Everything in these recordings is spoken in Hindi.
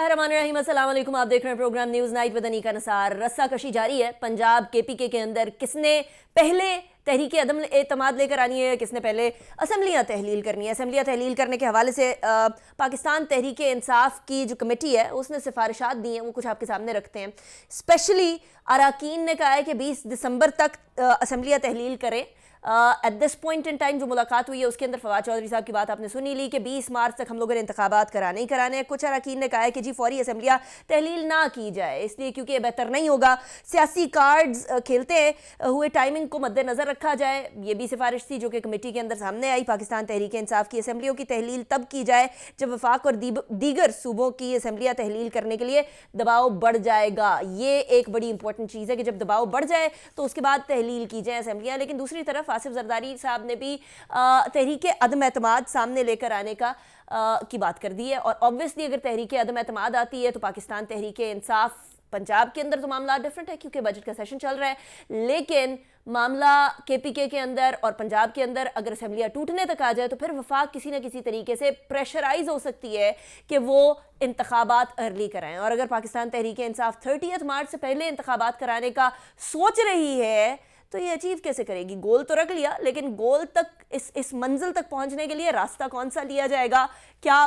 बिस्मिल्लाहिर्रहमानिर्रहीम, अस्सलाम वालेकुम। आप देख रहे हैं programme news night with Anika Nasar. रस्साकशी जारी है पंजाब केपीके के अंदर। किसने पहले तहरीक अदम एतमाद लेकर आनी है, किसने पहले असम्बलियाँ तहलील करनी है। असम्बलियाँ तहलील करने के हवाले से पाकिस्तान तहरीक इंसाफ की जो कमेटी है उसने सिफारिशात दी हैं, वो कुछ आपके सामने रखते हैं। स्पेशली अरकान ने कहा है कि 20 दिसंबर तक असम्बलियाँ तहलील करें। At this point in time जो मुलाकात हुई है उसके अंदर फवाद चौधरी साहब की बात आपने सुनी ली कि 20 मार्च तक हम लोगों ने इंतखाबात कराने ही कराने हैं। कुछ अरकान ने कहा है कि जी फौरी असम्बलियाँ तहलील ना की जाए, इसलिए क्योंकि बेहतर नहीं होगा। सियासी कार्ड्स खेलते हुए टाइमिंग को मद्देनज़र रखा जाए, ये भी सिफारिश थी जो कि कमेटी के अंदर सामने आई। पाकिस्तान तहरीक इंसाफ की असम्बलियों की तहलील तब की जाए जब वफाक और दीगर सूबों की असम्बलियाँ तहलील करने के लिए दबाव बढ़ जाएगा। ये एक बड़ी इंपॉर्टेंट चीज़ है कि जब दबाव बढ़ जाए तो उसके बाद तहलील की जाए असम्बलियाँ। लेकिन दूसरी तरफ आसिफ जरदारी साहब ने भी तहरीक अदम एतमाद सामने लेकर आने की बात कर दी है। और ऑब्वियसली अगर तहरीक अदम एतमाद आती है तो पाकिस्तान तहरीक इंसाफ पंजाब के अंदर तो मामला डिफरेंट है क्योंकि बजट का सेशन चल रहा है। लेकिन मामला केपीके के अंदर और पंजाब के अंदर अगर असम्बलियाँ टूटने तक आ जाए तो फिर वफाक किसी ना किसी तरीके से प्रेशराइज हो सकती है कि वो इंतखाबात अर्ली कराएं। और अगर पाकिस्तान तहरीक इंसाफ 30 मार्च से पहले इंतखाबात कराने का सोच रही है तो ये अचीव कैसे करेगी। गोल तो रख लिया, लेकिन गोल तक इस मंजिल तक पहुंचने के लिए रास्ता कौन सा लिया जाएगा। क्या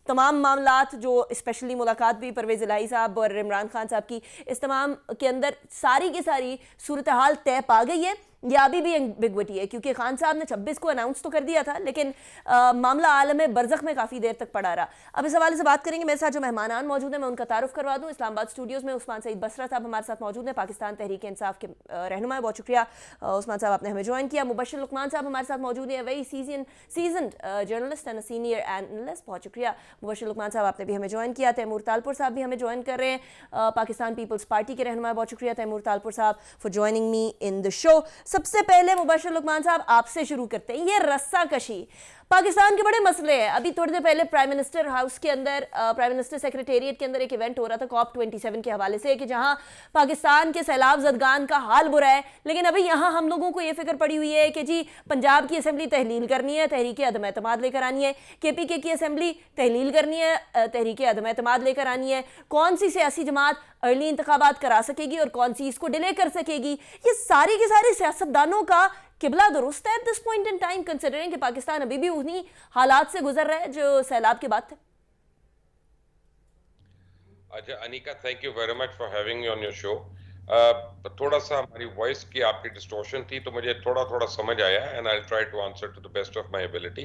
तमाम मामलात जो स्पेशली मुलाकात भी परवेज़ इलाही साहब और इमरान खान साहब की, इस तमाम के अंदर सारी की सारी सूरत हाल तय पा गई है या अभी भी एम्बिग्विटी है। क्योंकि खान साहब ने 26 को अनाउंस तो कर दिया था लेकिन मामला आलम बरज़ख में काफ़ी देर तक पड़ा रहा। अब इस हवाले से बात करेंगे। मेरे साथ जो मेहमान मौजूद हैं मैं उनका तारुफ करवा दूँ। इस्लामाबाद स्टूडियोज़ में उस्मान सईद बसरा साहब हमारे साथ मौजूद हैं, पाकिस्तान तहरीक इंसाफ के रहनुमा। बहुत शुक्रिया उस्मान साहब, आपने हमें ज्वाइन किया। मुबशर लुकमान साहब हमारे साथ मौजूद हैं, very seasoned journalist and senior analyst. बहुत शुक्रिया मुबशर लुकमान साहब, आपने भी हमें ज्वाइन किया। तैमूर तालपुर साहब भी हमें ज्वाइन कर रहे हैं, पाकिस्तान पीपल्स पार्टी के रहनुमा। बहुत शुक्रिया तैमूर तालपुर साहब for joining me in the show. सबसे पहले मुबशर लुकमान साहब आपसे शुरू करते हैं। ये रस्साकशी पाकिस्तान के बड़े मसले हैं। अभी थोड़ी देर पहले प्राइम मिनिस्टर हाउस के अंदर, प्राइम मिनिस्टर सेक्रेटेरिएट के अंदर एक इवेंट हो रहा था COP27 के हवाले से कि जहां पाकिस्तान के सैलाब ज़दगान का हाल बुरा है। लेकिन अभी यहां हम लोगों को ये फिक्र पड़ी हुई है कि जी पंजाब की असेंबली तहलील करनी है, तहरीक अदम एतमाद लेकर आनी है। केपीके की असेंबली तहलील करनी है, तहरीक अदम एतमाद लेकर आनी है। कौन सी सियासी जमात अर्ली इंतखाबात करा सकेगी और कौन सी इसको डिले कर सकेगी, ये सारी की सारी सियासतदानों का किबला दुरुस्त है at this point in time, considering कि पाकिस्तान अभी भी उन्हीं हालात से गुजर रहा है जो सैलाब के बाद थे। अच्छा Anika, thank you very much for having me on your show. थोड़ा सा हमारी वॉइस की आपकी डिस्टॉर्शन थी तो मुझे थोड़ा थोड़ा समझ आया and I try to answer to the best of my ability.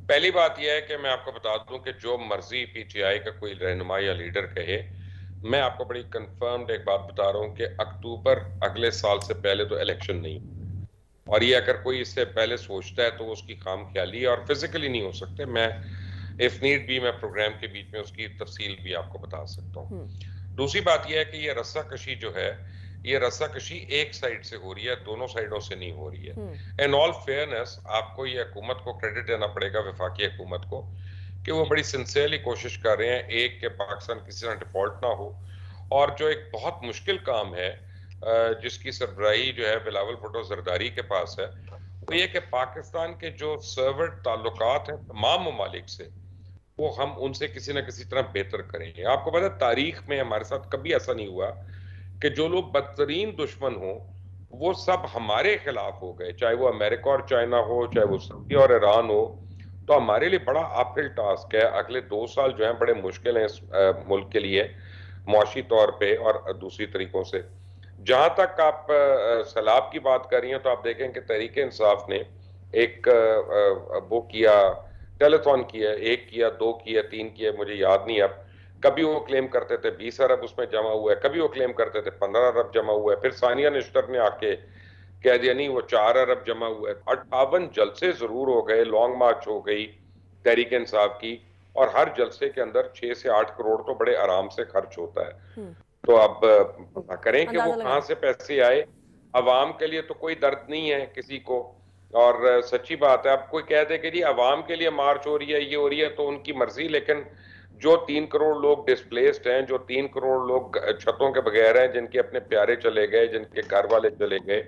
पहली बात यह है कि मैं आपको बता दूं कि जो मर्जी पीटीआई का कोई रहनुमा या लीडर कहे, मैं आपको बड़ी कंफर्म्ड एक बात बता रहा हूं कि अक्टूबर अगले साल से पहले तो इलेक्शन नहीं, और ये अगर कोई इससे पहले सोचता है तो उसकी खाम ख्याली और फिजिकली नहीं हो सकते। मैं इफ नीड भी मैं प्रोग्राम के बीच में उसकी तफसील भी आपको बता सकता हूँ। दूसरी बात यह है कि ये रस्साकशी जो है, ये रस्साकशी एक साइड से हो रही है, दोनों साइडों से नहीं हो रही है। इन ऑल फेयरनेस आपको ये हुकूमत को क्रेडिट देना पड़ेगा, वफाकी हुकूमत को, कि वो बड़ी सिंसियरली कोशिश कर रहे हैं एक के पाकिस्तान किसी तरह डिफॉल्ट ना हो। और जो एक बहुत मुश्किल काम है जिसकी सरबराही जो है बिलावल भुट्टो जरदारी के पास है, वो ये कि पाकिस्तान के जो सर्वर ताल्लुकात हैं तमाम ममालिक से, वो हम उनसे किसी ना किसी तरह बेहतर करेंगे। आपको पता है तारीख में हमारे साथ कभी ऐसा नहीं हुआ कि जो लोग बदतरीन दुश्मन हो वो सब हमारे खिलाफ हो गए, चाहे वो अमेरिका और चाइना हो, चाहे वो सऊदी और ईरान हो। तो हमारे लिए बड़ा अपहिल टास्क है। अगले 2 साल जो है बड़े मुश्किल हैं इस मुल्क के लिए, मुआशी तौर पे और दूसरी तरीकों से। जहां तक आप सैलाब की बात कर रही हैं तो आप देखें कि तहरीक इंसाफ ने एक वो किया, टेलीथॉन किया, 1 किया, 2 किया, 3 किया, मुझे याद नहीं अब। कभी वो क्लेम करते थे 20 अरब उसमें जमा हुआ है, कभी वो क्लेम करते थे 15 अरब जमा हुआ है, फिर सानिया निश्तर ने आके कह दिया नहीं वो 4 अरब जमा हुआ है। 58 जलसे जरूर हो गए, लॉन्ग मार्च हो गई तहरीक इंसाफ की, और हर जलसे के अंदर 6 से 8 करोड़ तो बड़े आराम से खर्च होता है। तो अब पता करें कि वो कहां से पैसे आए। अवाम के लिए तो कोई दर्द नहीं है किसी को, और सच्ची बात है। अब कोई कह दे कि जी अवाम के लिए मार्च हो रही है, ये हो रही है, तो उनकी मर्जी। लेकिन जो 3 करोड़ लोग डिस्प्लेस्ड हैं, जो 3 करोड़ लोग छतों के बगैर हैं, जिनके अपने प्यारे चले गए, जिनके घर वाले चले गए,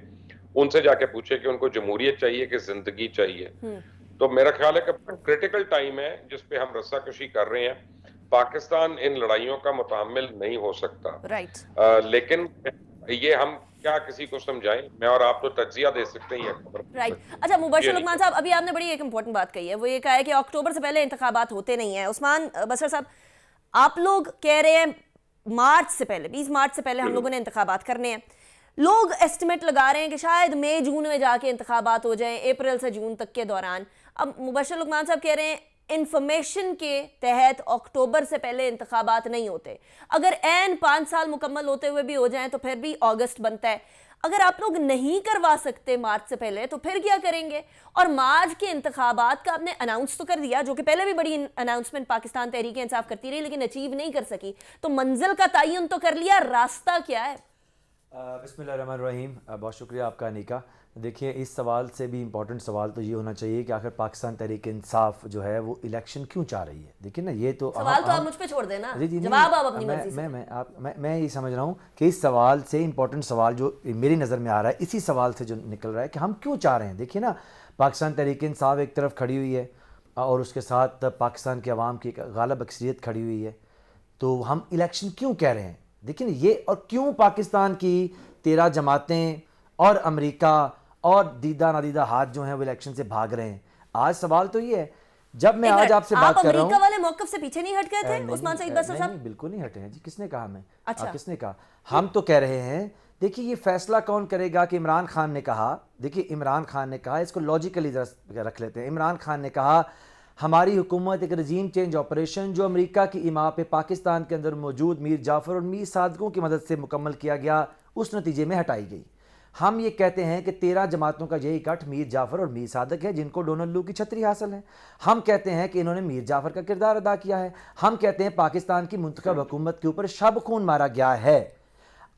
उनसे जाके पूछे कि उनको जमहूरियत चाहिए कि जिंदगी चाहिए। तो मेरा ख्याल है कि क्रिटिकल टाइम है जिसपे हम रस्साकशी कर रहे हैं। पाकिस्तान इन लड़ाइयों का मुतामिल नहीं हो सकता। राइट। लेकिन ये हम क्या किसी को समझाएं? मैं और आप तो तज्जिया दे सकते हैं, ये खबर राइट। सकते हैं, अच्छा ये मुबशर नहीं लुकमान कर साहब, अभी आपने बड़ी एक इंपॉर्टेंट बात कही है, वो ये कहा है कि अक्टूबर से पहले इंतखाबात होते नहीं हैं। उस्मान बसर साहब, आप लोग कह रहे हैं मार्च से पहले, 20 मार्च से पहले हम लोगों ने इंतखाबात करने हैं। लोग एस्टिमेट लगा रहे हैं कि शायद मई जून में जाके इंतखाबात हो जाएं, अप्रैल से जून तक के दौरान। अब मुबशर लुकमान साहब कह रहे हैं इंफॉर्मेशन के तहत अक्टूबर से पहले इंतखाबात नहीं होते। अगर एन 5 साल मुकम्मल होते हुए भी हो जाएं तो फिर भी अगस्त बनता है। अगर आप लोग नहीं करवा सकते मार्च से पहले तो फिर क्या करेंगे? और मार्च के इंतखाबात का आपने अनाउंस तो कर दिया, जो कि पहले भी बड़ी अनाउंसमेंट पाकिस्तान तहरीक इंसाफ करती रही लेकिन अचीव नहीं कर सकी, तो मंजिल का तयन तो कर लिया, रास्ता क्या है? बिस्मिल्लाहिर्रहमानिर्रहीम। बहुत शुक्रिया आपका अनीका। देखिए, इस सवाल से भी इम्पोर्टेंट सवाल तो ये होना चाहिए कि आखिर पाकिस्तान तहरीक इंसाफ जो है वो इलेक्शन क्यों चाह रही है। देखिए ना, ये तो सवाल तो आप मुझ पे छोड़ देना, जी जी जवाब नहीं, आप अपनी मर्जी से। मैं ये समझ रहा हूँ कि इस सवाल से इम्पोर्टेंट सवाल जो मेरी नज़र में आ रहा है, इसी सवाल से जो निकल रहा है कि हम क्यों चाह रहे हैं। देखिए ना, पाकिस्तान तहरीक इंसाफ एक तरफ खड़ी हुई है और उसके साथ पाकिस्तान के अवाम की एक गालिब अक्सरियत खड़ी हुई है, तो हम इलेक्शन क्यों कह रहे हैं। देखिए ना, ये और क्यों पाकिस्तान की 13 जमातें और अमेरिका और दीदा नादीदा हाथ जो हैं वो इलेक्शन से भाग रहे हैं। आज सवाल तो ये है, जब मैं आज आपसे बात कर रहा हूं, अमेरिका वाले मौकफ से पीछे नहीं हट गए थे उस्मान सईद बसर साहब? नहीं, बिल्कुल नहीं हटे हैं जी। किसने कहा? मैं अच्छा। किसने कहा? हम तो कह रहे हैं, देखिए ये फैसला कौन करेगा कि इमरान खान ने कहा, देखिए इमरान खान ने कहा, इसको लॉजिकली रख लेते हैं। इमरान खान ने कहा हमारी हुकूमत एक रजीम चेंज ऑपरेशन जो अमेरिका की इमा पे पाकिस्तान के अंदर मौजूद मीर जाफ़र और मीर सादकों की मदद से मुकम्मल किया गया, उस नतीजे में हटाई गई। हम ये कहते हैं कि 13 जमातों का यही इकट्ठ मीर जाफ़र और मीर सादक है जिनको डोनाल्ड लू की छतरी हासिल है। हम कहते हैं कि इन्होंने मीर जाफ़र का किरदार अदा किया है। हम कहते हैं पाकिस्तान की मुंतखब हुकूमत के ऊपर शब खून मारा गया है।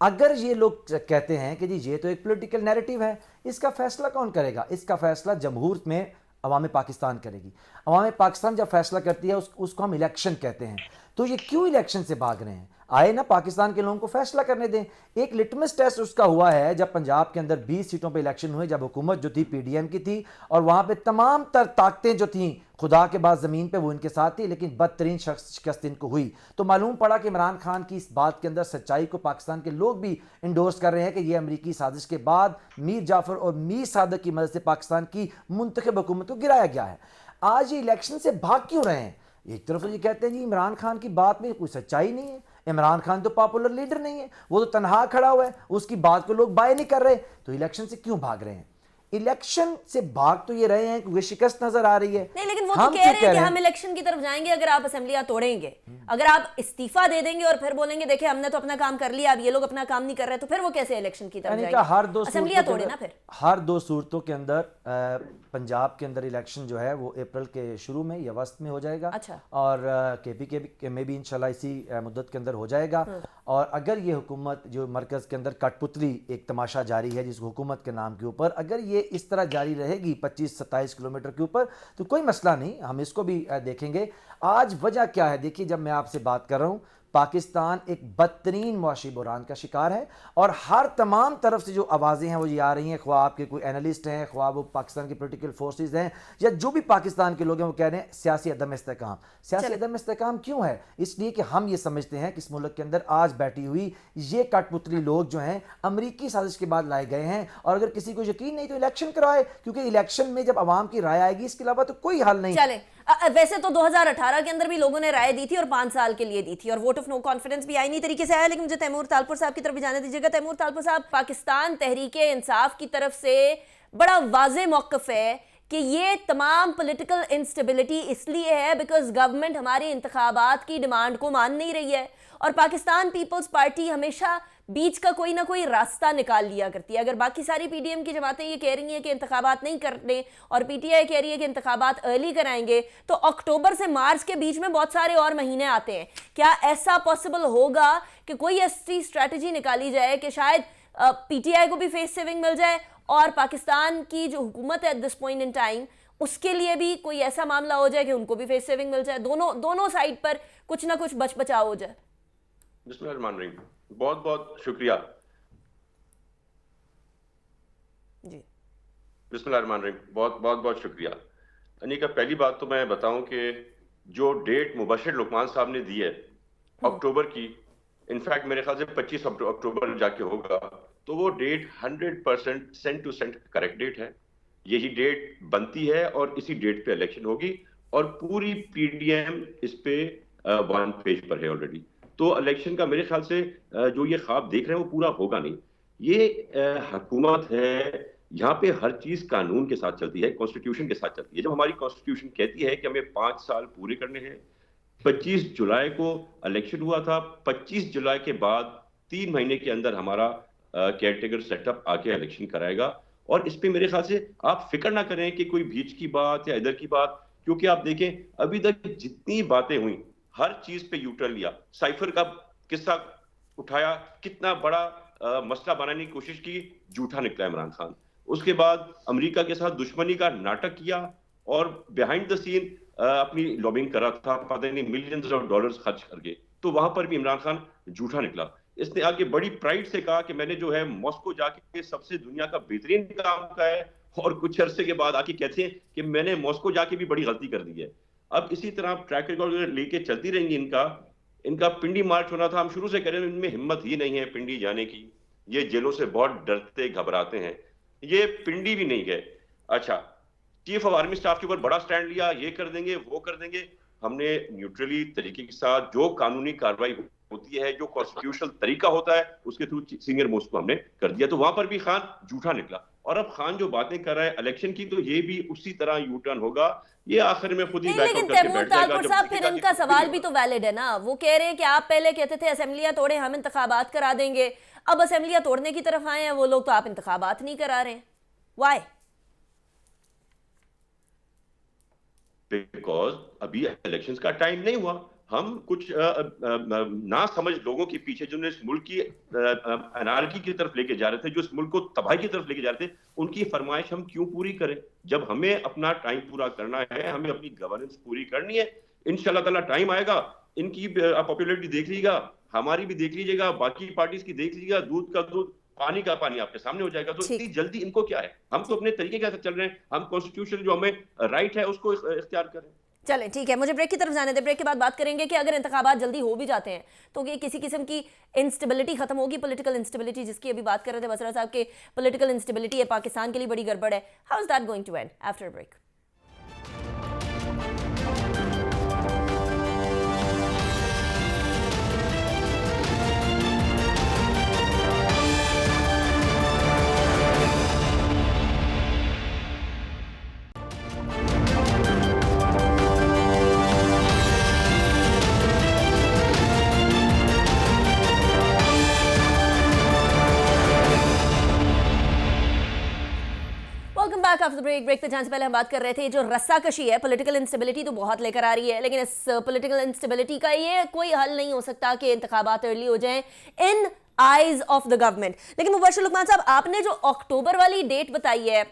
अगर ये लोग कहते हैं कि जी ये तो एक पॉलिटिकल नैरेटिव है, इसका फैसला कौन करेगा? इसका फैसला जमहूर में अवाम पाकिस्तान करेगी। अवाम पाकिस्तान जब फैसला करती है उसको हम इलेक्शन कहते हैं। तो ये क्यों इलेक्शन से भाग रहे हैं? आए ना, पाकिस्तान के लोगों को फैसला करने दें। एक लिटमस टेस्ट उसका हुआ है जब पंजाब के अंदर 20 सीटों पे इलेक्शन हुए, जब हुकूमत जो थी पीडीएम की थी और वहाँ पे तमाम तर ताकतें जो थीं खुदा के बाद ज़मीन पे वो इनके साथ थी, लेकिन बदतरीन शिकस्त इनको हुई। तो मालूम पड़ा कि इमरान खान की इस बात के अंदर सच्चाई को पाकिस्तान के लोग भी इंडोर्स कर रहे हैं कि ये अमरीकी साजिश के बाद मीर जाफ़र और मीर सादक की मदद से पाकिस्तान की मुंतखब हुकूमत को गिराया गया है। आज ये इलेक्शन से भाग क्यों रहे हैं? एक तरफ तो ये कहते हैं जी इमरान खान की बात में कोई सच्चाई नहीं है, इमरान खान तो पॉपुलर लीडर नहीं है, वो तो तनहा खड़ा हुआ है, उसकी बात को लोग बाय नहीं कर रहे। तो इलेक्शन से क्यों भाग रहे हैं? इलेक्शन से भाग तो ये रहे हैं क्योंकि शिकस्त नजर आ रही है। नहीं, लेकिन वो तो कह रहे हैं कि हम इलेक्शन की तरफ जाएंगे अगर आप असेंबलियां तोड़ेंगे, अगर आप इस्तीफा दे देंगे और फिर बोलेंगे देखिए हमने तो अपना काम कर लिया, अब ये लोग अपना काम नहीं कर रहे, तो फिर वो कैसे इलेक्शन की तरफ जाएंगे? असेंबलियां तोड़े ना फिर। हर दो सूरतों के अंदर पंजाब के अंदर इलेक्शन जो है वो अप्रैल के शुरू में या वस्त में हो जाएगा। अच्छा। और केपी में भी इंशाल्लाह इसी मुद्दत के अंदर हो जाएगा। और अगर ये हुकूमत जो मरकज़ के अंदर कठपुतली एक तमाशा जारी है जिस हुकूमत के नाम के ऊपर, अगर ये इस तरह जारी रहेगी 25-27 किलोमीटर के ऊपर, तो कोई मसला नहीं, हम इसको भी देखेंगे। आज वजह क्या है? देखिए, जब मैं आपसे बात कर रहा हूँ, पाकिस्तान एक बदतरीन मुआशी बुरान का शिकार है और हर तमाम तरफ से जो आवाज़ें हैं वो ये आ रही हैं, ख्वाह आपके कोई एनालिस्ट हैं, ख्वाह वो पाकिस्तान की पॉलिटिकल फोर्सेस हैं या जो भी पाकिस्तान के लोग हैं, वो कह रहे हैं सियासी अदम इस्तेकाम। सियासी अदम इस्तेकाम क्यों है? इसलिए कि हम ये समझते हैं कि इस मुल्क के अंदर आज बैठी हुई ये कठपुतली लोग जो हैं अमरीकी साजिश के बाद लाए गए हैं। और अगर किसी को यकीन नहीं तो इलेक्शन करवाए, क्योंकि इलेक्शन में जब आवाम की राय आएगी इसके अलावा तो कोई हल नहीं। चले, वैसे तो 2018 के अंदर भी लोगों ने राय दी थी और 5 साल के लिए दी थी और वोट ऑफ नो कॉन्फिडेंस भी आईनी तरीके से आया। लेकिन मुझे तैमूर तालपुर साहब की तरफ भी जाने दीजिएगा। तैमूर तालपुर साहब, पाकिस्तान तहरीक इंसाफ की तरफ से बड़ा वाज़े मौक़िफ़ है कि ये तमाम पॉलिटिकल इंस्टेबिलिटी इसलिए है बिकॉज गवर्नमेंट हमारे इंतखाबात की डिमांड को मान नहीं रही है और पाकिस्तान पीपल्स पार्टी हमेशा बीच का कोई ना कोई रास्ता निकाल लिया करती है। अगर बाकी सारी पीडीएम की जमातें ये कह रही हैं कि इंतखाबात नहीं करने और पीटीआई कह रही है कि इंतखाबात अर्ली कराएंगे, तो अक्टूबर से मार्च के बीच में बहुत सारे और महीने आते हैं। क्या ऐसा पॉसिबल होगा कि कोई ऐसी स्ट्रैटेजी निकाली जाए कि शायद पीटीआई को भी फेस सेविंग मिल जाए और पाकिस्तान की जो हुकूमत है at this point in time उसके लिए भी कोई ऐसा मामला हो जाए कि उनको भी फेस सेविंग मिल जाए, दोनों साइड पर कुछ ना कुछ बच बचाव हो जाए? बिस्मिल्लाहिर्रहमानिर्रहीम, बहुत बहुत शुक्रिया जी। बिस्मिल्लाहिर्रहमानिर्रहीम, बहुत बहुत बहुत शुक्रिया। अनीका, पहली बात तो मैं बताऊं कि जो डेट मुबशिर लुकमान साहब ने दी है अक्टूबर की, इनफैक्ट मेरे ख्याल से 25 अक्टूबर जाके होगा, तो वो date 100% cent to cent correct date है। यही डेट बनती है और इसी डेट पे इलेक्शन होगी, और पूरी पीडीएम इस पे 1 पेज पर है ऑलरेडी। तो इलेक्शन का मेरे ख्याल से जो ये ख्वाब देख रहे हैं वो पूरा होगा नहीं। ये हुकूमत है, यहाँ पे हर चीज कानून के साथ चलती है, कॉन्स्टिट्यूशन के साथ चलती है। जब हमारी कॉन्स्टिट्यूशन कहती है कि हमें 5 साल पूरे करने हैं, 25 जुलाई को इलेक्शन हुआ था, 25 जुलाई के बाद 3 महीने के अंदर हमारा केयरटेकर सेटअप आके इलेक्शन कराएगा। और इस पे मेरे ख्याल से आप फिक्र ना करें कि कोई बीच की बात या इधर की बात, क्योंकि आप देखें अभी तक जितनी बातें हुई हर चीज पे यू टर्न लिया। साइफर का किस्सा उठाया, कितना बड़ा मसला बनाने की कोशिश की, झूठा निकला इमरान खान। उसके बाद अमेरिका के साथ दुश्मनी का नाटक किया और बिहाइंड द सीन अपनी लॉबिंग करा था, पता नहीं मिलियंस ऑफ डॉलर्स खर्च करके, तो वहां पर भी इमरान खान झूठा निकला। इसने आगे बड़ी प्राइड से कहा कि मैंने जो है मॉस्को जाके सबसे दुनिया का बेहतरीन काम किया है, और कुछ अरसे के बाद आके कहते हैं कि मैंने मॉस्को जाके भी बड़ी गलती कर दी है। अब इसी तरह ट्रैक रिकॉर्ड लेके चलती रहेंगी इनका पिंडी मार्च होना था, हम शुरू से कह रहे हैं, इनमें हिम्मत ही नहीं है पिंडी जाने की। ये जेलों से बहुत डरते घबराते हैं, ये पिंडी भी नहीं गए। अच्छा, चीफ ऑफ आर्मी स्टाफ के ऊपर बड़ा स्टैंड लिया, ये कर देंगे वो कर देंगे। हमने न्यूट्रली तरीके के साथ जो कानूनी कार्रवाई होती है, जो कॉन्स्टिट्यूशनल तरीका होता है, उसके थ्रू सीनियर मोस्ट को हमने कर दिया। तो वहां पर भी खान झूठा निकला, और अब खान जो बातें कर रहा है इलेक्शन की, तो ये भी उसी तरह यू टर्न होगा। ये आखिर में खुद ही नहीं, बैकआउट लेकिन करके तैमूर बैठ जाएगा। तालपुर जब साहब, फिर दिखेगा कि इनका कुछ भी सवाल नहीं भी होगा। तो वैलिड है ना। वो कह रहे हैं कि आप पहले कहते थे असेंबलियां तोड़े, हम इंतखाबात करा देंगे, अब असेंबलियां तोड़ने की तरफ आए हैं वो लोग, तो आप इंतखाबात नहीं करा रहे हैं। वाई? बिकॉज अभी इलेक्शंस का टाइम नहीं हुआ। हम कुछ ना समझ लोगों के पीछे, जो इस मुल्क की अनारकी की तरफ लेके जा रहे थे, जो इस मुल्क को तबाही की तरफ लेके जा रहे थे, उनकी फरमाइश हम क्यों पूरी करें? जब हमें अपना टाइम पूरा करना है, हमें अपनी गवर्नेंस पूरी करनी है, इंशाल्लाह ताला टाइम आएगा। इनकी पॉपुलैरिटी देख लीजिएगा, हमारी भी देख लीजिएगा, बाकी पार्टीज की देख लीजिएगा, दूध का दूध पानी का पानी आपके सामने हो जाएगा। तो इतनी जल्दी इनको क्या है? हम तो अपने तरीके के साथ चल रहे हैं, हम कॉन्स्टिट्यूशन जो हमें राइट है उसको इख्तियार करें। चलें, ठीक है, मुझे ब्रेक की तरफ जाने दें। ब्रेक के बाद बात करेंगे कि अगर इंतखाबात जल्दी हो भी जाते हैं तो ये किसी किस्म की इंस्टेबिलिटी खत्म होगी, पॉलिटिकल इंस्टेबिलिटी जिसकी अभी बात कर रहे थे बसरा साहब के, पॉलिटिकल इंस्टेबिलिटी है पाकिस्तान के लिए बड़ी गड़बड़ है। How is that going to and after break? After the break पे जाने से पहले हम बात कर रहे थे जो रस्साकशी है, पॉलिटिकल इंस्टेबिलिटी तो बहुत लेकर आ रही है, लेकिन इस पॉलिटिकल इंस्टेबिलिटी का ये कोई हल नहीं हो सकता कि इंतखाबात अर्ली हो जाएं इन आइज ऑफ द गवर्नमेंट। लेकिन मुबशिर लुकमान साहब, आपने जो अक्टूबर वाली डेट बताई है,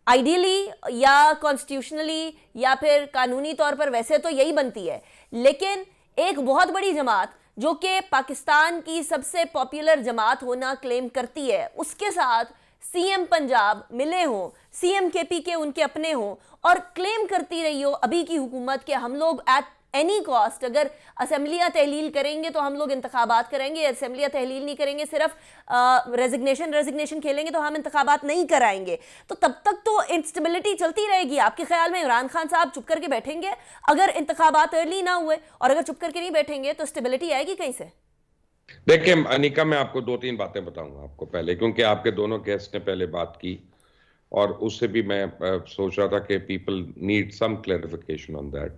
आइडियली या कॉन्स्टिट्यूशनली या फिर कानूनी तौर पर वैसे तो यही बनती है, लेकिन एक बहुत बड़ी जमात जो कि पाकिस्तान की सबसे पॉपुलर जमात होना क्लेम करती है, उसके साथ सीएम पंजाब मिले हों, सीएम केपी के उनके अपने हों, और क्लेम करती रही हो अभी की हुकूमत के हम लोग एट एनी कॉस्ट अगर असेंबलियां तहलील करेंगे तो हम लोग इंतखाबात करेंगे, असेंबलियां तहलील नहीं करेंगे, सिर्फ रेजिग्नेशन खेलेंगे तो हम इंतखाबात नहीं कराएंगे, तो तब तक तो इंस्टेबिलिटी चलती रहेगी। आपके ख्याल में इमरान खान साहब चुप करके बैठेंगे अगर इंतखाबात अर्ली ना हुए? और अगर चुप करके नहीं बैठेंगे तो स्टेबिलिटी आएगी कहीं से? देखिए अनिका, मैं आपको 2-3 बातें बताऊंगा आपको पहले, क्योंकि आपके दोनों गेस्ट ने पहले बात की और उससे भी मैं सोच रहा था कि people need some clarification on that.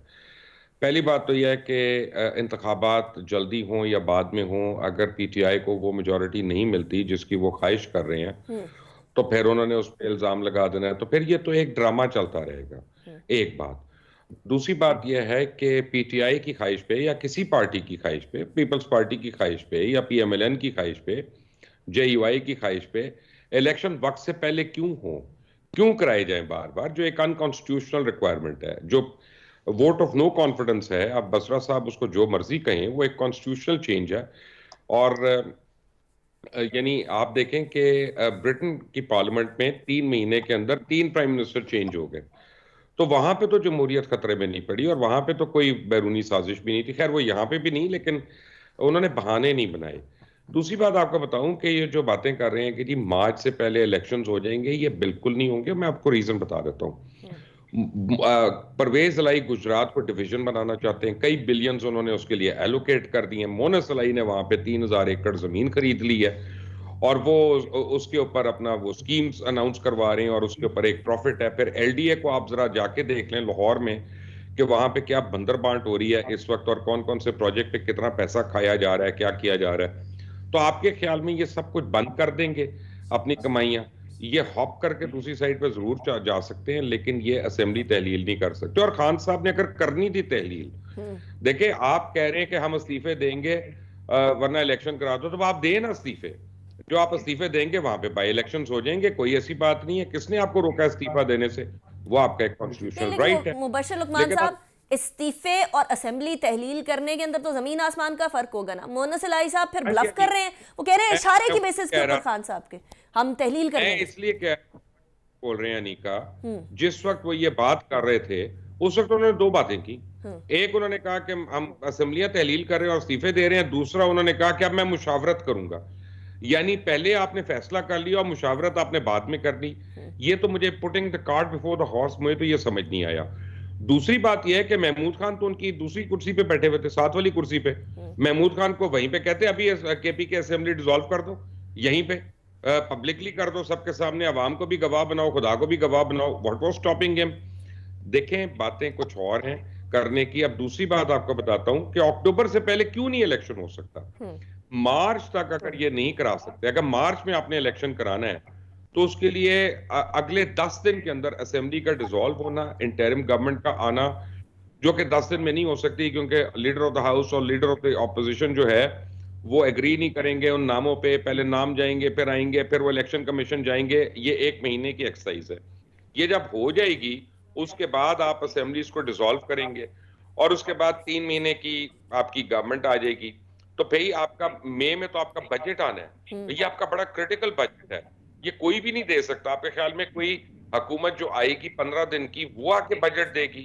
पहली बात तो यह है कि इंतखाबात जल्दी हों या बाद में हों, अगर पीटीआई को वो मेजॉरिटी नहीं मिलती जिसकी वो ख्वाहिश कर रहे हैं तो फिर उन्होंने उस पर इल्ज़ाम लगा देना है, तो फिर ये तो एक ड्रामा चलता रहेगा। एक बात। दूसरी बात यह है कि पीटीआई की ख्वाहिश पे या किसी पार्टी की ख्वाहिश पे, पीपल्स पार्टी की ख्वाहिश पे या पीएमएलएन की ख्वाहिश पे, जेयूआई की ख्वाहिश पे, इलेक्शन वक्त से पहले क्यों कराए जाएं बार बार, जो एक अनकॉन्स्टिट्यूशनल रिक्वायरमेंट है, जो वोट ऑफ नो कॉन्फिडेंस है। अब बसरा साहब उसको जो मर्जी कहें, वो एक कॉन्स्टिट्यूशनल चेंज है। और यानी आप देखें कि ब्रिटेन की पार्लियामेंट में 3 महीने के अंदर 3 प्राइम मिनिस्टर चेंज हो गए। तो वहां पे तो जमहूरियत खतरे में नहीं पड़ी और वहां पे तो कोई बैरूनी साजिश भी नहीं थी। खैर वो यहाँ पे भी नहीं, लेकिन उन्होंने बहाने नहीं बनाए। दूसरी बात आपको बताऊं कि ये जो बातें कर रहे हैं कि जी मार्च से पहले इलेक्शंस हो जाएंगे, ये बिल्कुल नहीं होंगे। मैं आपको रीजन बता देता हूँ। परवेज अलाई गुजरात को डिवीजन बनाना चाहते हैं, कई बिलियंस उन्होंने उसके लिए एलोकेट कर दिए। मोनस अलाई ने वहां पे 3,000 एकड़ जमीन खरीद ली है और वो उसके ऊपर अपना वो स्कीम्स अनाउंस करवा रहे हैं और उसके ऊपर एक प्रॉफिट है। फिर एलडीए को आप जरा जाके देख लें लाहौर में कि वहां पे क्या बंदर बांट हो रही है इस वक्त और कौन कौन से प्रोजेक्ट पे कितना पैसा खाया जा रहा है, क्या किया जा रहा है। तो आपके ख्याल में ये सब कुछ बंद कर देंगे अपनी कमाइयां? ये हॉप करके दूसरी साइड पे जरूर जा सकते हैं, लेकिन ये असेंबली तहलील नहीं कर सकते। और खान साहब ने अगर करनी थी तहलील, देखिए आप कह रहे हैं कि हम इस्तीफे देंगे वरना इलेक्शन करा दो, तो आप दें ना इस्तीफे। जो आप इस्तीफे देंगे वहां पे बाई इलेक्शन हो जाएंगे, कोई ऐसी बात नहीं है। किसने आपको रोका इस्तीफा देने से? वो आपका एक कॉन्स्टिट्यूशनल राइट है। मुबश्शिर लुकमान साहब, इस्तीफे और असेंबली तहलील करने के अंदर तो जमीन आसमान का फर्क होगा ना। मोनस इलाही साहब फिर ब्लफ कर रहे हैं, वो कह रहे हैं इशारे की बेसिस के ऊपर खान साहब के हम तहलील करेंगे। इसलिए क्या बोल रहे हैं अनीका, जिस वक्त वो ये बात कर रहे थे उस वक्त उन्होंने दो बातें की। एक, उन्होंने कहा कि हम असेंबलियां तहलील कर रहे हैं और इस्तीफे दे रहे हैं। दूसरा, उन्होंने कहा कि अब मैं मुशावरत करूंगा। यानी पहले आपने फैसला कर लिया और मुशावरत आपने बाद में करनी। ये तो मुझे putting the cart before the horse, मुझे तो ये समझ नहीं आया। दूसरी बात यह है कि महमूद खान तो उनकी दूसरी कुर्सी पे बैठे हुए थे, साथ वाली कुर्सी पे। महमूद खान को वहीं पे कहते अभी केपी के असेंबली डिसॉल्व कर दो, यहीं पे पब्लिकली कर दो, सबके सामने, अवाम को भी गवाह बनाओ, खुदा को भी गवाह बनाओ। What was stopping him? देखें, बातें कुछ और हैं करने की। अब दूसरी बात आपको बताता हूं कि अक्टूबर से पहले क्यों नहीं इलेक्शन हो सकता। मार्च तक अगर ये नहीं करा सकते, अगर मार्च में आपने इलेक्शन कराना है, तो उसके लिए अगले 10 दिन के अंदर असेंबली का डिसॉल्व होना, इंटरिम गवर्नमेंट का आना, जो कि 10 दिन में नहीं हो सकती क्योंकि लीडर ऑफ द हाउस और लीडर ऑफ द ऑपोजिशन जो है वो एग्री नहीं करेंगे उन नामों पे। पहले नाम जाएंगे, फिर आएंगे, फिर वो इलेक्शन कमीशन जाएंगे। ये 1 महीने की एक्सरसाइज है। ये जब हो जाएगी उसके बाद आप असेंबलीज को डिसॉल्व करेंगे और उसके बाद 3 महीने की आपकी गवर्नमेंट आ जाएगी। तो भाई आपका मई में तो आपका बजट आना है, ये आपका बड़ा क्रिटिकल बजट है, ये कोई भी नहीं दे सकता। आपके ख्याल में कोई हुकूमत जो आएगी 15 दिन की वो आके बजट देगी?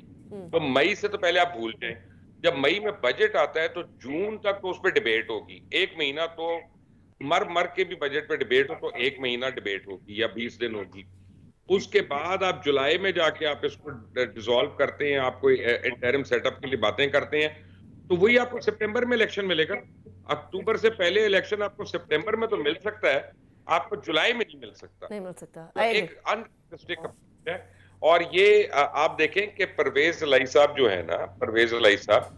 तो मई से तो पहले आप भूल जाएं। जब मई में बजट आता है तो जून तक तो उस पर डिबेट होगी। 1 महीना तो मर मर के भी बजट पे डिबेट हो तो 1 महीना डिबेट होगी या 20 दिन होगी। उसके बाद आप जुलाई में जाके आप इसको डिसॉल्व करते हैं, आप कोई इंटरिम सेटअप के लिए बातें करते हैं, तो वही आपको सितंबर में इलेक्शन मिलेगा। अक्टूबर से पहले इलेक्शन आपको सितंबर में तो मिल सकता है, आपको जुलाई में नहीं मिल सकता। नहीं मिल सकता। तो एक अनरियलिस्टिक है। और ये आप देखें कि परवेज अलाई साहब जो है ना, परवेज अलाई साहब,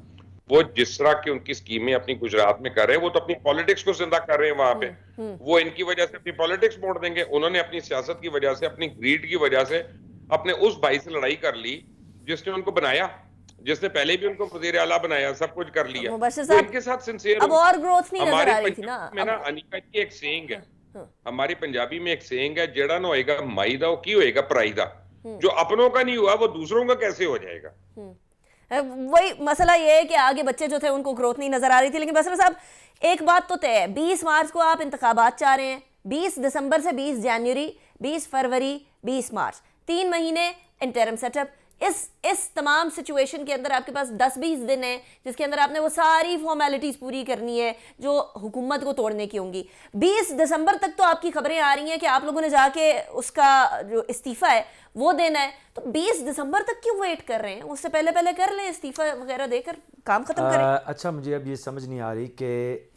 वो जिस तरह की उनकी स्कीमें अपनी गुजरात में कर रहे हैं, वो तो अपनी पॉलिटिक्स को जिंदा कर रहे हैं वहां पे। वो इनकी वजह से अपनी पॉलिटिक्स मोड़ देंगे। उन्होंने अपनी सियासत की वजह से, अपनी ग्रीड की वजह से अपने उस भाई से लड़ाई कर ली जिसने उनको बनाया, जिसने पहले भी उनको वजीर आला बनाया, सब कुछ कर लिया। मुबश्शिर वो साहब, इनके साथ सिंसियर अब और ग्रोथ नहीं नजर आ रही थी ना। में ना अनिका जी एक सेइंग है, हमारी पंजाबी में एक सेइंग है, जेड़ा ना होएगा माई दा वो की होएगा पराई दा। जो अपनों का नहीं हुआ वो दूसरों का कैसे हो जाएगा? वही मसला ये है कि आगे बच्चे जो थे उनको ग्रोथ नहीं नजर आ रही थी। लेकिन बसर साहब, एक बात तो तय है, 20 मार्च को आप इंतखाबात चाह रहे हैं, 20 दिसंबर से 20 जनवरी, 20 फरवरी, 20 मार्च, 3 महीने इंटरिम सेटअप। इस तमाम सिचुएशन के अंदर आपके पास 10-20 दिन है जिसके अंदर आपने वो सारी फॉर्मेलिटीज पूरी करनी है जो हुकूमत को तोड़ने की होंगी। 20 दिसंबर तक तो आपकी खबरें आ रही हैं कि आप लोगों ने जाके उसका जो इस्तीफा है वो देना है। तो 20 दिसंबर तक क्यों वेट कर रहे हैं? उससे पहले पहले कर लें, इस्तीफा वगैरह देकर काम खत्म करें। अच्छा, मुझे अब ये समझ नहीं आ रही कि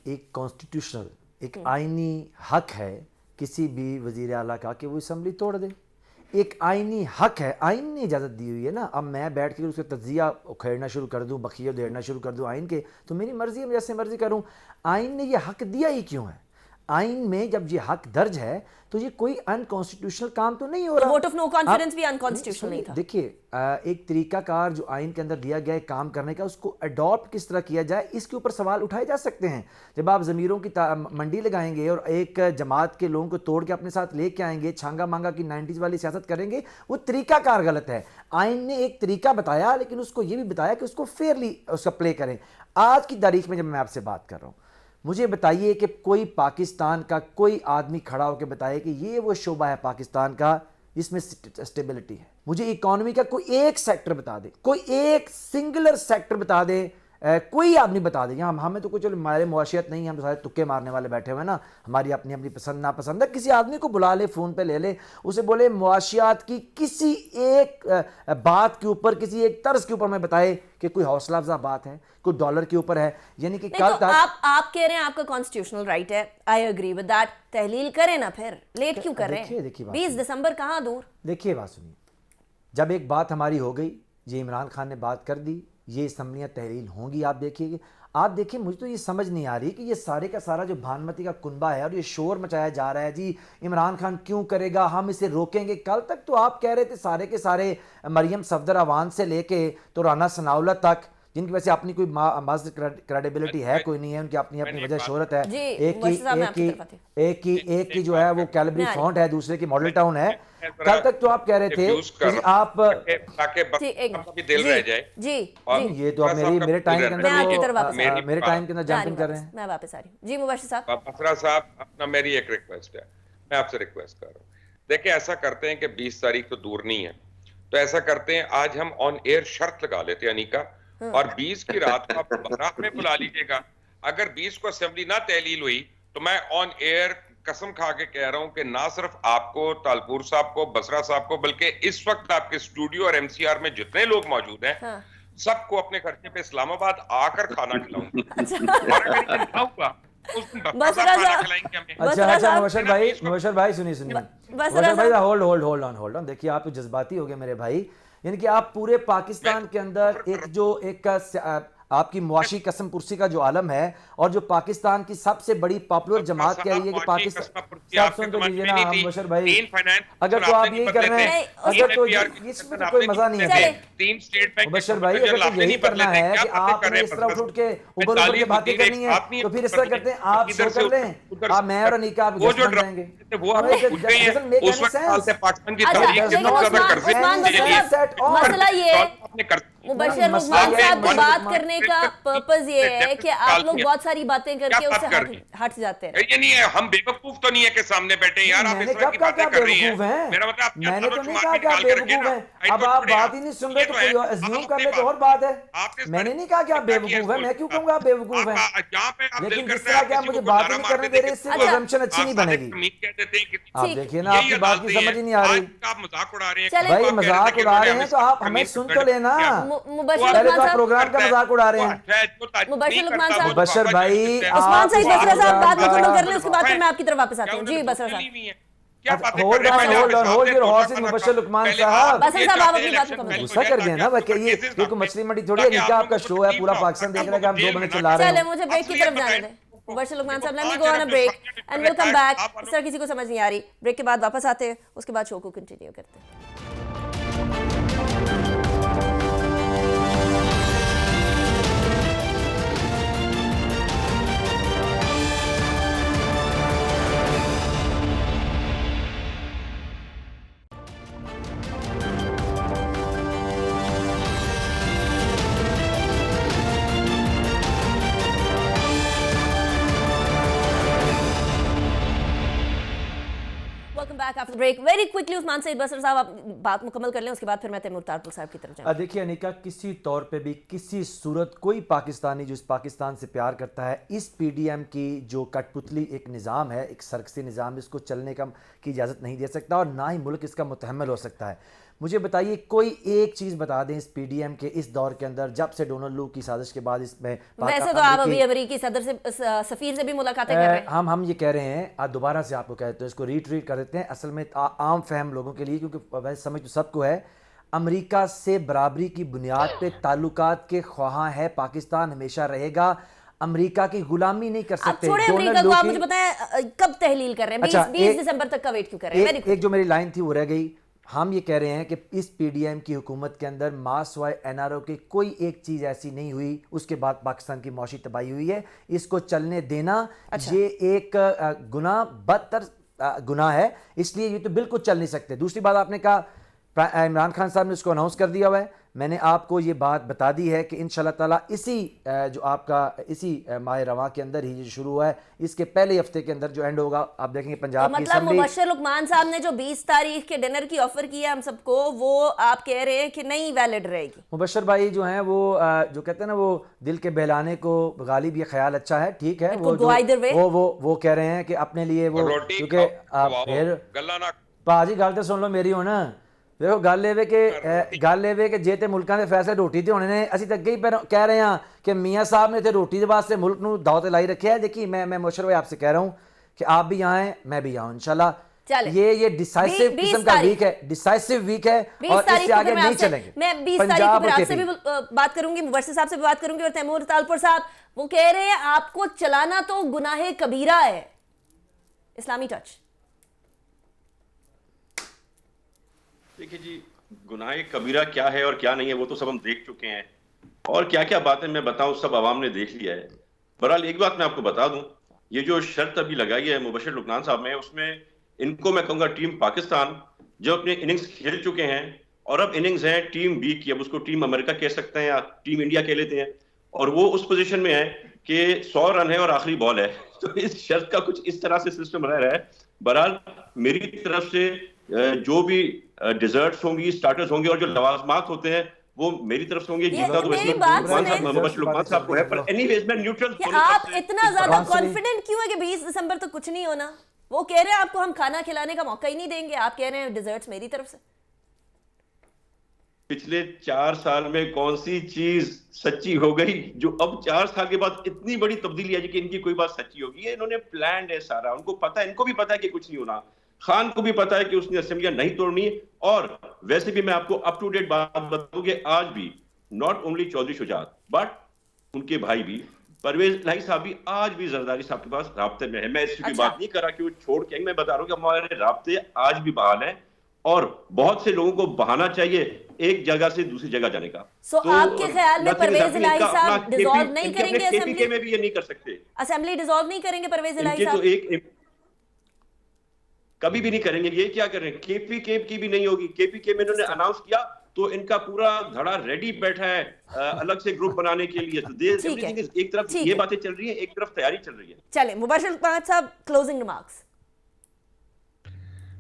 एक कॉन्स्टिट्यूशनल, एक आईनी हक है किसी भी वजीर आला का कि वो असेंबली तोड़ दे। एक आईनी हक है, आइन ने इजाज़त दी हुई है ना। अब मैं बैठ के उसका तज्जिया उखेड़ना शुरू कर दूं, बखिया उधेड़ना शुरू कर दूं आइन के, तो मेरी मर्जी है, मैं जैसे मर्जी करूं। आइन ने यह हक दिया ही क्यों है? आइन में जब ये हक दर्ज है तो ये कोई अनकॉन्स्टिट्यूशनल काम तो नहीं हो रहा। वोट ऑफ नो कॉन्फिडेंस भी अनकॉन्स्टिट्यूशनल नहीं था। देखिए, एक तरीकाकार जो आइन के अंदर दिया गया है काम करने का, उसको अडॉप्ट किस तरह किया जाए, इसके ऊपर सवाल उठाए जा सकते हैं। जब आप ज़मीरों की मंडी लगाएंगे और एक जमात के लोगों को तोड़ के अपने साथ लेके आएंगे, छांगा मांगा की 90s वाली सियासत करेंगे, वो तरीकाकार गलत है। आइन ने एक तरीका बताया, लेकिन उसको ये भी बताया कि उसको फेयरली उसका प्ले करें। आज की तारीख में जब मैं आपसे बात कर रहा हूँ, मुझे बताइए कि कोई पाकिस्तान का कोई आदमी खड़ा होकर बताए कि ये वो शोबा है पाकिस्तान का जिसमें स्टेबिलिटी है। मुझे इकोनॉमी का कोई एक सेक्टर बता दे, कोई एक सिंगुलर सेक्टर बता दे, कोई आदमी बता दे। हम हमें तो कुछ हमारे मुआशियत नहीं, हम तो सारे तुक्के मारने वाले बैठे हुए हैं ना, हमारी अपनी अपनी पसंद नापसंद है। किसी आदमी को बुला ले, फ़ोन पे ले ले, उसे बोले मुआशियात की किसी एक बात के ऊपर, किसी एक तर्ज के ऊपर मैं बताए कि कोई हौसला अफजा बात है, कोई डॉलर के ऊपर है। यानी कि नहीं, कल तो तक आप कह रहे हैं आपका कॉन्स्टिट्यूशनल राइट है, आई एग्री विद दैट, तहलील करें ना, फिर लेट क्यों कर रहे हैं? देखिए बात 20 दिसंबर कहाँ दूर। देखिए बात सुनिए, जब एक बात हमारी हो गई, ये इमरान खान ने बात कर दी, ये असम्बलियाँ तहलील होंगी। आप देखिए, आप देखिए, मुझे तो ये समझ नहीं आ रही कि ये सारे का सारा जो भानुमति का कुनबा है और ये शोर मचाया जा रहा है, जी इमरान खान क्यों करेगा, हम इसे रोकेंगे। कल तक तो आप कह रहे थे सारे के सारे मरियम सफदर अवान से लेके तो राना सनाउल्लाह तक, जिनकी वजह से अपनी कोई माज क्रेडिबिलिटी है कोई नहीं है, उनकी अपनी अपनी वजह शोहरत है। जी, एक मुबश्शिर साहब, मैं आपकी तरफ आती हूँ। की जो है वो कैलबरी फॉन्ट है, दूसरे की मॉडल टाउन है। कल तक तो आप कह रहे थे कि आप ताकि भी दिल रह जाए। जी और जी, ये तो आप मेरे टाइम के मैं आपकी तरफ वापस अंदर मेरे टाइम के अंदर जंपिंग कर रहे हैं। मैं वापस आ रही हूँ। जी मुबश्शिर साहब। बसरा साहब, अपना मेरी एक रिक्वेस्ट है, मैं आपसे रिक्वेस्ट कर रहा हूँ। देखिए, ऐसा करते हैं कि 20 तारीख तो दूर नहीं है, तो ऐसा करते हैं आज हम ऑन एयर शर्त लगा लेते हैं अनीका, और 20 की रात को आप बारात में बुला लीजिएगा। अगर 20 को असेंबली ना तहलील हुई तो मैं ऑन एयर कसम खा के कह रहा हूं कि ना सिर्फ आपको, तालपुर साहब को, बसरा साहब को, बल्कि इस वक्त आपके स्टूडियो और एमसीआर में जितने लोग मौजूद हैं, हाँ। सबको अपने खर्चे पे इस्लामाबाद आकर खाना खिलाऊंगा। अच्छा और अगर ये ना हुआ, उस दिन बसरा खाना साहब, खिलाएंगे हमें। अच्छा साहब, मुबश्शिर भाई सुनिए मुबश्शिर भाई, होल्ड ऑन। देखिए, आप जज्बाती हो गए मेरे भाई। यानी कि आप पूरे पाकिस्तान के अंदर एक आपकी मुआशी कसम पुरसी का जो आलम है, और जो पाकिस्तान की सबसे बड़ी पॉपुलर जमात कह रही है कि पाकिस्तान, साहब सुन तो लीजिए ना मुबश्शिर भाई, अगर तो आप यही कर रहे हैं, अगर तो इसमें तो कोई मजा नहीं है मुबश्शिर भाई, अगर तो यही करना है कि आपने इस तरह उठ के ऊपर के बातें करनी है, तो फिर इस तरह करते हैं, आप शो कर लें, आप मैं और अनीका आप गेस्ट बन जाएंगे। वो हमें पूछ गए हैं, उस वक्त साल से पाकिस्तान की तारीख के बहुत ज्यादा कर्जे हैं। मसला ये है अपने कर्जे मुबश्शिर लुकमान साहब को बात करने का पर्पस ये है कि आप लोग बहुत सारी बातें करके उससे हट जाते हैं। ये नहीं है, हम बेवकूफ तो नहीं है कि सामने बैठे यार, आप इस तरह की बातें कर रही हैं। मेरा मतलब आप मैंने तो नहीं कहा कि आप बेवकूफ हैं। अब आप बात ही नहीं सुन रहे तो कोई अज्यूम कर ले तो और बात है। मैंने नहीं कहा कि आप बेवकूफ हैं, मैं क्यों कहूंगा आप बेवकूफ हैं, लेकिन जिस तरह के आप मुझे बात ही नहीं करने दे रहे, इससे कोई assumption अच्छी नहीं बनेगी। आप देखिए ना, आपकी बात की समझ ही नहीं आ रही। मजाक उड़ा रहे चलें। भाई मजाक उड़ा रहे हैं तो आप हमें सुन तो लेना, मुबश्शिर पहले तो आप प्रोग्राम का मजाक उड़ा रहे हैं। मुबश्शिर लुकमान साहब, मुबश्शिर भाई, उस्मान साहिब बसरा साहब बात आप- खत्म कर लें, उसके बाद फिर मैं आपकी तरफ वापस आती हूँ। जी बसरा साहब। Hold your horses Mubashshir Luqman साहब। बसरा साहब, आप अपनी बात मुकम्मल गुस्सा कर देना भाई, ये कोई मछली मंडी थोड़ी है, निका आपका शो है, पूरा पाकिस्तान देख रहा है कि हम दो बंदे चिल्ला रहे चले, हैं। मुझे ब्रेक की तरफ जाने दें। मुबश्शिर लुकमान साहब, let me go on a break and will come back. इस तरह किसी को समझ नहीं आ रही, ब्रेक के बाद वापस आते हैं, उसके बाद शो को कंटिन्यू करते हैं। Back after break. Very quickly Usman Saeed Basar साहब, आप बात मुकम्मल कर लें, उसके बाद फिर मैं तैमूर तारपुर साहब की तरफ जाऊंगा। देखिए अनिका, किसी तौर पे भी किसी सूरत कोई पाकिस्तानी जो इस पाकिस्तान से प्यार करता है, इस पीडीएम की जो कठपुतली एक निज़ाम है, एक सरकसी निज़ाम, इसको चलने की इजाज़त नहीं दे सकता, और ना ही मुल्क इसका मुतहम्मिल हो सकता है। मुझे बताइए कोई एक चीज़ बता दें इस पीडीएम के इस दौर के अंदर, जब से डोनाल्ड लू की साजिश के बाद इसमें वैसे तो आप अभी अमेरिकी सदर से, सफीर से भी मुलाकातें कर रहे हैं। हम ये कह रहे हैं, आज दोबारा से आपको कहते हैं, इसको रीट्रीट कर देते हैं, असल में आम फहम लोगों के लिए, क्योंकि वैसे समझ तो सबको है, अमेरिका से बराबरी की बुनियाद पे ताल्लुकात के ख्वाहां है, पाकिस्तान हमेशा रहेगा, अमेरिका की गुलामी नहीं कर सकते। छोड़े अमेरिका को, आप मुझे बताएं कब तहलील कर रहे हैं? 20 दिसंबर तक का वेट क्यों कर रहे हैं? एक जो मेरी लाइन थी वो रह गई। हम ये कह रहे हैं कि इस पीडीएम की हुकूमत के अंदर मास वाई एनआरओ की कोई एक चीज़ ऐसी नहीं हुई, उसके बाद पाकिस्तान की मौशी तबाही हुई है, इसको चलने देना ये एक गुनाह, बदतर गुनाह है, इसलिए ये तो बिल्कुल चल नहीं सकते। दूसरी बात आपने कहा, इमरान खान साहब ने इसको अनाउंस कर दिया हुआ है, मैंने आपको ये बात बता दी है कि इंशाल्लाह ताला इसी जो आपका इसी माह रवां के अंदर ही जो शुरू हुआ है, इसके पहले हफ्ते के अंदर जो एंड होगा, आप देखेंगे तो पंजाब की मतलब असेंबली। मुबश्शिर लुकमान साहब ने जो 20 तारीख के डिनर की ऑफर की है हम सबको, वो आप कह रहे हैं कि नहीं वैलिड रहेगी? मुबश्शिर भाई जो हैं वो जो कहते हैं ना, वो दिल के बहलाने को गालिब ये ख्याल अच्छा है, ठीक है, It वो could go either way. वो कह रहे हैं कि अपने लिए वो, रोटी क्योंकि खवाओ, आप फिर गल्ला ना ਭਾਜੀ ਗੱਲ ਤੇ ਸੁਣ ਲਓ ਮੇਰੀ ਹੁਣ। ਦੇਖੋ ਗੱਲ ਇਹ ਵੇ ਕਿ ਜੇ ਤੇ ਮੁਲਕਾਂ ਦੇ ਫੈਸਲੇ ਰੋਟੀ ਤੇ ਹੋਣੇ ਨੇ, ਅਸੀਂ ਤਾਂ ਅੱਗੇ ਹੀ ਕਹਿ ਰਹੇ ਹਾਂ ਕਿ ਮੀਆਂ साहब ने इतने रोटी के वास्ते मुल्क ਨੂੰ दाव ਤੇ ਲਾਈ ਰੱਖਿਆ है। देखिए मैं मुबश्शिर भाई आपसे कह रहा हूँ कि आप भी यहाँ हैं, मैं भी यहाँ हूँ इंशाल्लाह। चले। ये डिसाइसिव किस्म का वीक है, डिसाइसिव वीक है, 20 और तारीख इससे को आगे फिर मैं नहीं आपसे, चलेंगे। मैं 20 तारीख को पंजाब फिर और आपसे भी केपी। बात करूंगी, मुबश्शिर साहब से भी बात करूंगी। और तैमूर तालपुर साहब वो कह रहे हैं आपको चलाना तो गुनाहे कबीरा है। इस्लामी टच। देखिए जी, गुनाह कबीरा क्या है और क्या नहीं है वो तो सब हम देख चुके हैं, और क्या क्या बातें मैं बताऊं सब आवाम ने देख लिया है। बहरहाल एक बात मैं आपको बता दूं, ये जो शर्त अभी लगाई है मुबश्शिर लुकमान साहब ने, उसमें इनको मैं कहूंगा टीम पाकिस्तान जो अपने इनिंग्स खेल चुके हैं, और अब इनिंग्स है टीम बी की, अब उसको टीम अमेरिका कह सकते हैं या टीम इंडिया कह लेते हैं, और वो उस पोजीशन में है कि 100 रन है और आखिरी बॉल है। तो इस शर्त का कुछ इस तरह से सिस्टम रह रहा है। बहरहाल मेरी तरफ से जो भी डिजर्ट्स होंगी, स्टार्टर्स होंगे, और जो लवाजमात होते हैं वो मेरी तरफ से होंगे। जीता तो मेरी बात सुने। मुबश्शिर लुकमान साहब को है, पर एनीवेज मैं न्यूट्रल कि आप इतना ज्यादा कॉन्फिडेंट क्यों है कि 20 दिसंबर तक कुछ नहीं होना? वो कह रहे हैं आपको हम खाना खिलाने का मौका ही नहीं देंगे, आप कह रहे हैं डिजर्ट्स मेरी तरफ से। पिछले 4 साल में कौन सी चीज सच्ची हो गई जो अब 4 साल के बाद इतनी बड़ी तब्दीली आई कि इनकी कोई बात सच्ची होगी? ये इन्होंने प्लान्ड है सारा, उनको पता है, इनको भी पता है कि कुछ नहीं होना, खान को भी पता है कि उसने असेंबलियां नहीं तोड़नी। और वैसे भी मैं आपको अप टू डेट बात बताऊं कि आज भी not only Chaudhry Shujaat but उनके भाई भी परवेज इलाही साहब भी आज भी जरदारी साहब के पास राब्ते में है। मैं इसकी अच्छा। बात नहीं कर रहा कि वो छोड़ के, मैं बता रहा हूँ कि हमारे राब्ते आज भी बहाल हैं, और बहुत से लोगों को बहाना चाहिए एक जगह से दूसरी जगह जाने का। सो आपके ख्याल में परवेज इलाही साहब डिसॉल्व नहीं करेंगे असेंबली में भी ये नहीं कर सकते, असेंबली डिसॉल्व नहीं करेंगे परवेज इलाही इनके तो साहब? एक कभी भी नहीं करेंगे। ये क्या कर रहे हैं, केपीके की भी नहीं होगी। केपीके में इन्होंने अनाउंस किया तो इनका पूरा धड़ा रेडी बैठा है अलग से ग्रुप बनाने के लिए। तो एवरीथिंग इज, एक तरफ ये बातें चल रही है, एक तरफ तैयारी चल रही है। चले मुबश्शिर साहब, क्लोजिंग रिमार्क्स।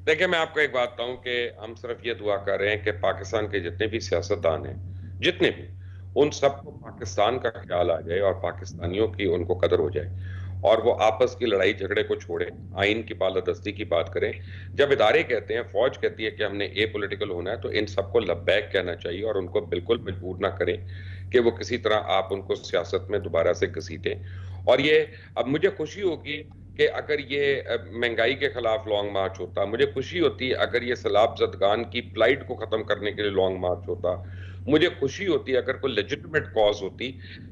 देखिए, मैं आपको एक बात बताऊं कि हम सिर्फ ये दुआ कर रहे हैं कि पाकिस्तान के जितने भी सियासतदान हैं, जितने भी, उन सबको पाकिस्तान का ख्याल आ जाए और पाकिस्तानियों की उनको कदर हो जाए, और वो आपस की लड़ाई झगड़े को छोड़े, आइन की बालादस्ती की बात करें। जब इदारे कहते हैं, फौज कहती है कि हमने ए पॉलिटिकल होना है, तो इन सबको लब्बैक कहना चाहिए और उनको बिल्कुल मजबूर ना करें कि वो किसी तरह आप उनको सियासत में दोबारा से घसीटें। और ये अब मुझे खुशी होगी कि अगर ये महंगाई के खिलाफ लॉन्ग मार्च होता, मुझे खुशी होती अगर ये सैलाब ज़दगान की फ्लाइट को खत्म करने के लिए लॉन्ग मार्च होता, मुझे खुशी होती अगर कोई लेजिटिमेट कॉज होती।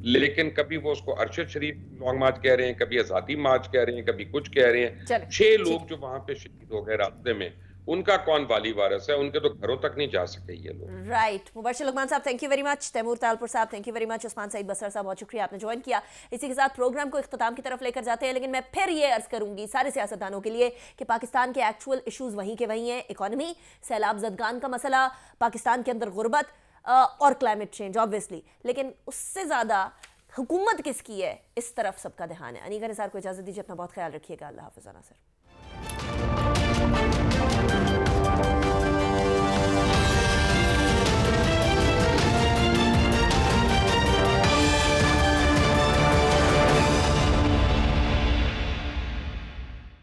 लेकिन कभी वो उसको अरशद शरीफ लॉन्ग मार्च कह रहे हैं, कभी आजादी मार्च कह रहे हैं, कभी कुछ कह रहे हैं। 6 लोग जो वहां पे शहीद हो गए रास्ते में, उनका कौन वाली वारिस है? उनके तो घरों तक नहीं जा सके ये लोग। राइट। मुबश्शिर लुकमान साहब, thank you very much. Taimur Talpur साहब, thank you very much. Usman Saeed Basar साहब, बहुत शुक्रिया आपने ज्वाइन किया। इसी के साथ प्रोग्राम को इख्तिताम की तरफ लेकर जाते हैं, लेकिन मैं फिर ये अर्ज करूंगी सारे सियासतदानों के लिए कि पाकिस्तान के एक्चुअल इशूज वहीं के वहीं हैं। इकोनॉमी, सैलाब ज़दगान का मसला, पाकिस्तान के अंदर गुर्बत और क्लाइमेट चेंज ऑब्वियसली, लेकिन उससे ज़्यादा हुकूमत किसकी है, इस तरफ सबका ध्यान है। अनीका निसार को इजाज़त दीजिए, अपना बहुत ख्याल रखिएगा। अल्लाह हाफ़िज़।